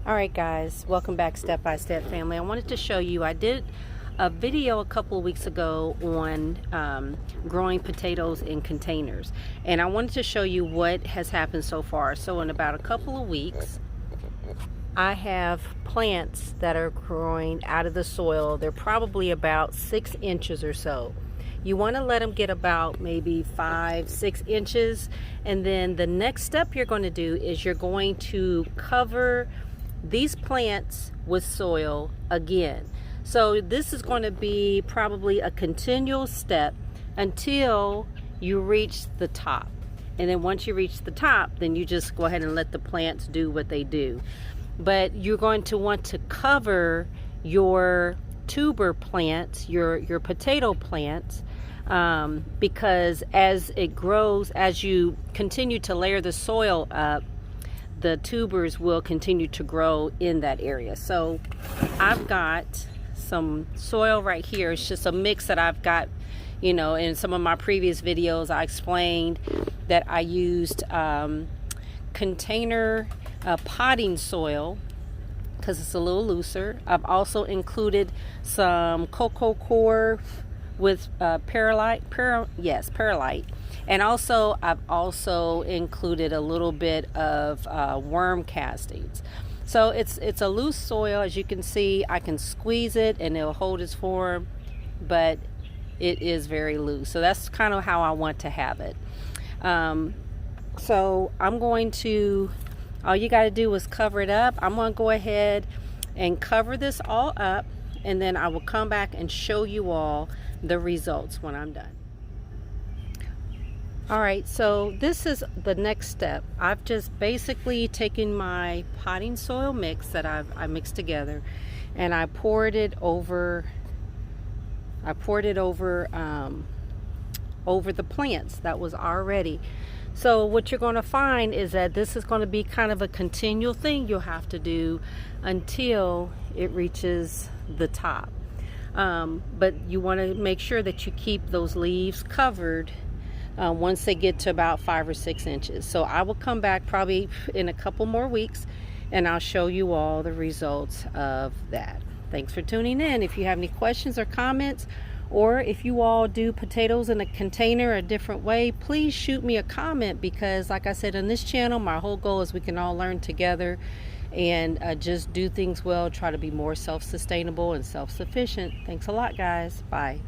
Alright guys, welcome back Step by Step family. I wanted to show you, I did a video a couple of weeks ago on growing potatoes in containers, and I wanted to show you what has happened so far. So in about a couple of weeks I have plants that are growing out of the soil. They're probably about 6 inches or so. You want to let them get about maybe 5-6 inches, and then the next step you're going to do is you're going to cover these plants with soil again. So this is going to be probably a continual step until you reach the top, and then once you reach the top, then you just go ahead and let the plants do what they do. But you're going to want to cover your tuber plants, your potato plants, because as it grows, as you continue to layer the soil up, the tubers will continue to grow in that area. So I've got some soil right here. It's just a mix that I've got, you know, in some of my previous videos I explained that I used container potting soil because it's a little looser. I've also included some cocoa coir with perlite, and also I've also included a little bit of worm castings. So it's a loose soil. As you can see, I can squeeze it and it'll hold its form, but it is very loose. So that's kind of how I want to have it. So I'm going to, all you got to do is cover it up. I'm going to go ahead and cover this all up, and then I will come back and show you all the results when I'm done. Alright, so this is the next step. I've just basically taken my potting soil mix that I mixed together, and I poured it over over the plants that was already. So what you're going to find is that this is going to be kind of a continual thing you'll have to do until it reaches the top. But you want to make sure that you keep those leaves covered once they get to about 5 or 6 inches. So I will come back probably in a couple more weeks and I'll show you all the results of that. Thanks for tuning in. If you have any questions or comments, or if you all do potatoes in a container a different way, please shoot me a comment, because like I said, on this channel my whole goal is we can all learn together and just do things well, try to be more self-sustainable and self-sufficient. Thanks a lot guys. Bye.